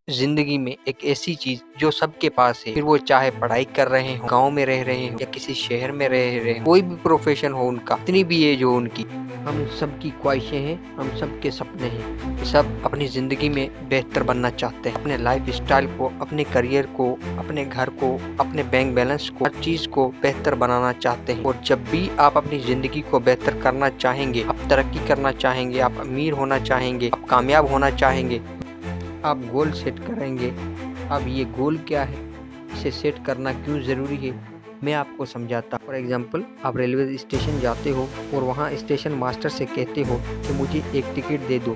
जिंदगी में एक ऐसी चीज जो सबके पास है, फिर वो चाहे पढ़ाई कर रहे हो, गांव में रह रहे हो या किसी शहर में रह रहे हो, कोई भी प्रोफेशन हो उनका, इतनी भी एज हो उनकी, हम सबकी ख्वाहिशें हैं, हम सबके सपने हैं। सब अपनी जिंदगी में बेहतर बनना चाहते हैं, अपने लाइफ स्टाइल को, अपने करियर को, अपने घर को, अपने बैंक बैलेंस को, हर चीज को बेहतर बनाना चाहते हैं। और जब भी आप अपनी जिंदगी को बेहतर करना चाहेंगे, आप तरक्की करना चाहेंगे, आप अमीर होना चाहेंगे, आप कामयाब होना चाहेंगे, आप गोल सेट करेंगे। अब ये गोल क्या है, इसे सेट करना क्यों ज़रूरी है, मैं आपको समझाता हूँ। फॉर एग्जांपल, आप रेलवे स्टेशन जाते हो और वहाँ स्टेशन मास्टर से कहते हो कि मुझे एक टिकट दे दो,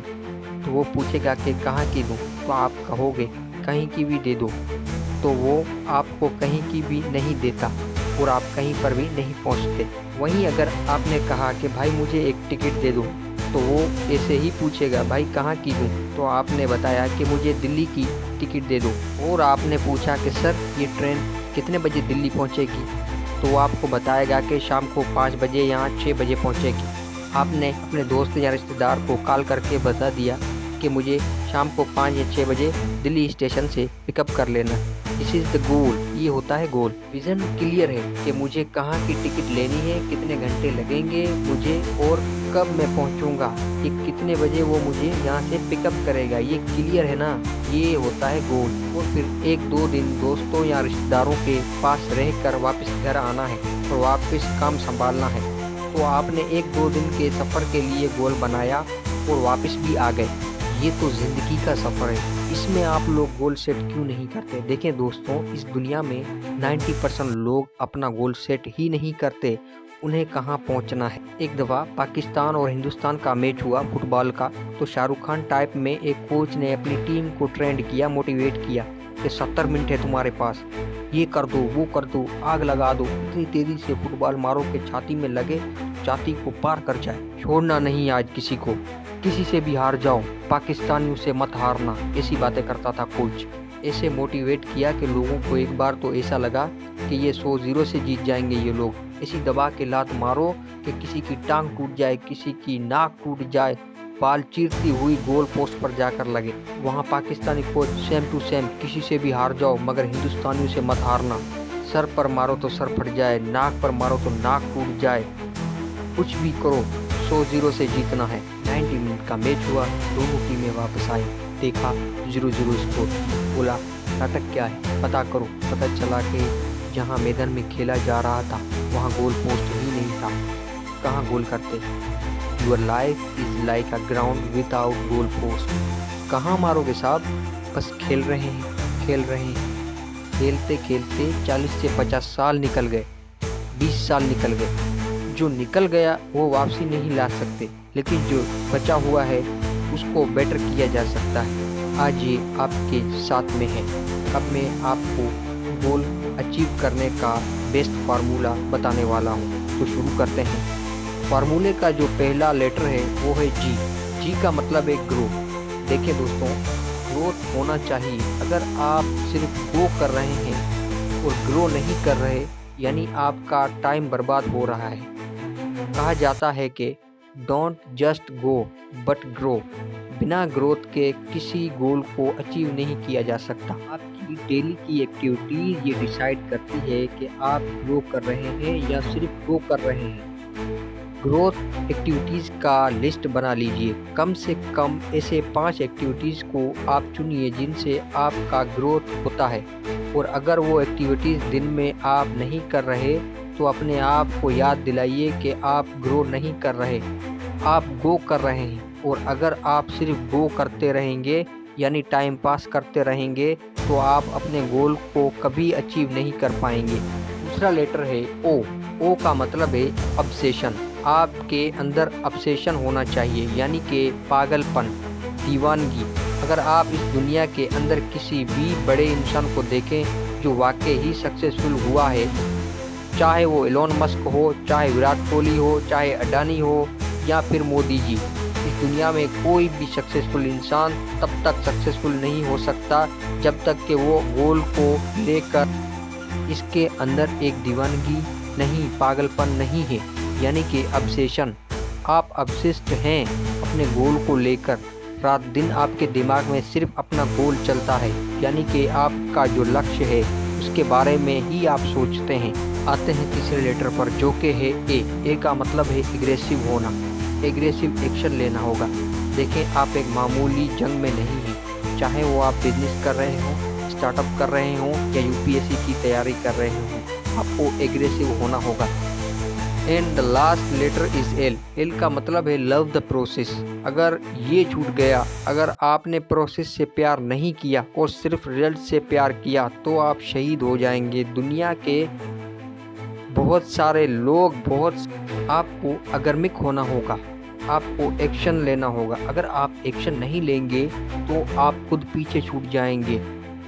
तो वो पूछेगा कि कहाँ की दूँ, तो आप कहोगे कहीं की भी दे दो, तो वो आपको कहीं की भी नहीं देता और आप कहीं पर भी नहीं पहुँचते। वहीं अगर आपने कहा कि भाई मुझे एक टिकट दे दो, तो वो ऐसे ही पूछेगा भाई कहाँ की दूँ, तो आपने बताया कि मुझे दिल्ली की टिकट दे दो, और आपने पूछा कि सर ये ट्रेन कितने बजे दिल्ली पहुँचेगी, तो वो आपको बताएगा कि शाम को 5 बजे या 6 बजे पहुँचेगी। आपने अपने दोस्त या रिश्तेदार को कॉल करके बता दिया कि मुझे शाम को 5 या 6 बजे दिल्ली स्टेशन से पिकअप कर लेना। दिस इज़ द गोल, ये होता है गोल। विज़न क्लियर है कि मुझे कहाँ की टिकट लेनी है, कितने घंटे लगेंगे मुझे और कब मैं पहुँचूँगा, ये कितने बजे वो मुझे यहाँ से पिकअप करेगा, ये क्लियर है ना, ये होता है गोल। और फिर 1-2 दिन दोस्तों या रिश्तेदारों के पास रहकर वापस घर आना है और वापस काम संभालना है। तो आपने 1-2 दिन के सफ़र के लिए गोल बनाया और वापस भी आ गए। ये तो ज़िंदगी का सफ़र है, इसमें आप लोग गोल सेट क्यों नहीं करते? देखें दोस्तों, इस दुनिया में 90% लोग अपना गोल सेट ही नहीं करते, उन्हें कहाँ पहुँचना है। एक दफ़ा पाकिस्तान और हिंदुस्तान का मैच हुआ फुटबॉल का, तो शाहरुख खान टाइप में एक कोच ने अपनी टीम को ट्रेंड किया, मोटिवेट किया कि 70 मिनट है तुम्हारे पास, ये कर दो, वो कर दो, आग लगा दो, इतनी तेज़ी से फुटबॉल मारो कि छाती में लगे, छाती को पार कर जाए। छोड़ना नहीं आज किसी को, किसी से भी हार जाओ, पाकिस्तानियों से मत हारना, ऐसी बातें करता था कोच। ऐसे मोटिवेट किया कि लोगों को एक बार तो ऐसा लगा कि ये 100-0 से जीत जाएंगे ये लोग। ऐसी दबा के लात मारो कि किसी की टांग टूट जाए, किसी की नाक टूट जाए, बाल चीरती हुई गोल पोस्ट पर जाकर लगे। वहाँ Pakistani coach same to same, किसी से भी हार जाओ मगर हिंदुस्तानियों से मत हारना, सर पर मारो तो सर फट जाए, नाक पर मारो तो नाक टूट जाए, कुछ भी करो 100-0 से जीतना है। 90 मिनट का मैच हुआ, दोनों टीमें वापस आई, देखा 0-0 स्कोर। बोला नाटक क्या है, पता करो। पता चला कि जहाँ मैदान में खेला जा रहा था वहाँ गोल पोस्ट ही नहीं था। कहाँ गोल करते? Your life is like a ground without goal post. कहाँ मारोगे साहब, बस खेल रहे हैं, खेल रहे हैं। खेलते खेलते 40 से 50 साल निकल गए, 20 साल निकल गए। जो निकल गया वो वापसी नहीं ला सकते, लेकिन जो बचा हुआ है उसको बेटर किया जा सकता है। आज ये आपके साथ में है। अब मैं आपको गोल अचीव करने का बेस्ट फार्मूला बताने वाला हूँ, तो शुरू करते हैं। फार्मूले का जो पहला लेटर है वो है जी। जी का मतलब है ग्रो। देखिए दोस्तों, ग्रोथ होना चाहिए। अगर आप सिर्फ ग्रो कर रहे हैं और ग्रो नहीं कर रहे, यानी आपका टाइम बर्बाद हो रहा है। कहा जाता है कि don't just go but grow. बिना ग्रोथ के किसी गोल को अचीव नहीं किया जा सकता। आपकी डेली की एक्टिविटीज़ ये डिसाइड करती है कि आप ग्रो कर रहे हैं या सिर्फ ग्रो कर रहे हैं। ग्रोथ एक्टिविटीज़ का लिस्ट बना लीजिए। कम से कम ऐसे 5 एक्टिविटीज़ को आप चुनिए जिनसे आपका ग्रोथ होता है। और अगर वो एक्टिविटीज़ दिन में आप नहीं कर रहे, तो अपने आप को याद दिलाइए कि आप ग्रो नहीं कर रहे, आप गो कर रहे हैं। और अगर आप सिर्फ गो करते रहेंगे, यानी टाइम पास करते रहेंगे, तो आप अपने गोल को कभी अचीव नहीं कर पाएंगे। दूसरा लेटर है ओ। ओ का मतलब है ऑब्सेशन। आपके अंदर ऑब्सेशन होना चाहिए, यानी कि पागलपन, दीवानगी। अगर आप इस दुनिया के अंदर किसी भी बड़े इंसान को देखें जो वाकई ही सक्सेसफुल हुआ है, चाहे वो एलोन मस्क हो, चाहे विराट कोहली हो, चाहे अडानी हो या फिर मोदी जी, इस दुनिया में कोई भी सक्सेसफुल इंसान तब तक सक्सेसफुल नहीं हो सकता जब तक कि वो गोल को लेकर इसके अंदर एक दीवानगी नहीं, पागलपन नहीं है, यानी कि ऑब्सेशन। आप ऑब्सेस्ड हैं अपने गोल को लेकर, रात दिन आपके दिमाग में सिर्फ अपना गोल चलता है, यानी कि आपका जो लक्ष्य है उसके बारे में ही आप सोचते हैं। आते हैं तीसरे लेटर पर, जो कि है ए का मतलब है एग्रेसिव होना, एग्रेसिव एक्शन लेना होगा। देखें, आप एक मामूली जंग में नहीं हैं, चाहे वो आप बिजनेस कर रहे हो, स्टार्टअप कर रहे हो या यूपीएससी की तैयारी कर रहे हो, आपको एग्रेसिव होना होगा। And the last letter is L. L का मतलब है लव द प्रोसेस। अगर ये छूट गया, अगर आपने प्रोसेस से प्यार नहीं किया और सिर्फ रिजल्ट से प्यार किया, तो आप शहीद हो जाएंगे। दुनिया के बहुत सारे लोग आपको अगर्मिक होना होगा, आपको एक्शन लेना होगा। अगर आप एक्शन नहीं लेंगे तो आप खुद पीछे छूट जाएंगे।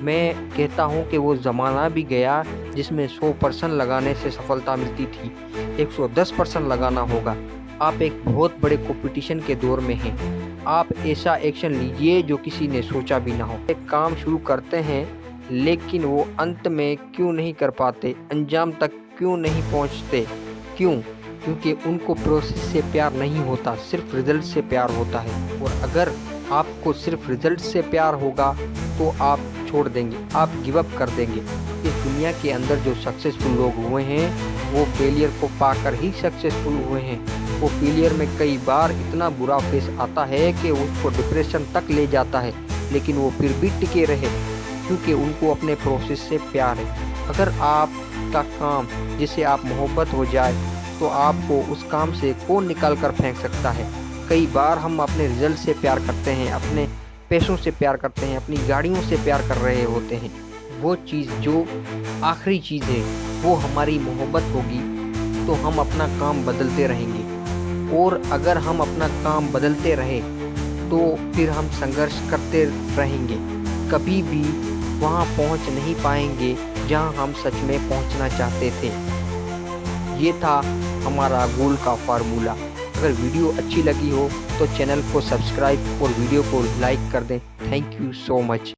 मैं कहता हूँ कि वो ज़माना भी गया जिसमें 100% लगाने से सफलता मिलती थी, 110% लगाना होगा। आप एक बहुत बड़े कंपटीशन के दौर में हैं। आप ऐसा एक्शन लीजिए जो किसी ने सोचा भी ना हो। एक काम शुरू करते हैं लेकिन वो अंत में क्यों नहीं कर पाते, अंजाम तक क्यों नहीं पहुँचते? क्यों? क्योंकि उनको प्रोसेस से प्यार नहीं होता, सिर्फ रिजल्ट से प्यार होता है। और अगर आपको सिर्फ रिजल्ट से प्यार होगा तो आप छोड़ देंगे, आप गिव अप कर देंगे। इस दुनिया के अंदर जो सक्सेसफुल लोग हुए हैं वो फेलियर को पाकर ही सक्सेसफुल हुए हैं। वो फेलियर में कई बार इतना बुरा फेस आता है कि उसको डिप्रेशन तक ले जाता है, लेकिन वो फिर भी टिके रहे क्योंकि उनको अपने प्रोसेस से प्यार है। अगर आपका काम जिसे आप मोहब्बत हो जाए तो आपको उस काम से कौन निकाल कर फेंक सकता है? कई बार हम अपने रिजल्ट से प्यार करते हैं, अपने पैसों से प्यार करते हैं, अपनी गाड़ियों से प्यार कर रहे होते हैं। वो चीज़ जो आखिरी चीज़ है वो हमारी मोहब्बत होगी तो हम अपना काम बदलते रहेंगे। और अगर हम अपना काम बदलते रहे तो फिर हम संघर्ष करते रहेंगे, कभी भी वहाँ पहुँच नहीं पाएंगे जहाँ हम सच में पहुँचना चाहते थे। ये था हमारा गोल का फार्मूला। अगर वीडियो अच्छी लगी हो तो चैनल को सब्सक्राइब और वीडियो को लाइक कर दें। Thank you so much.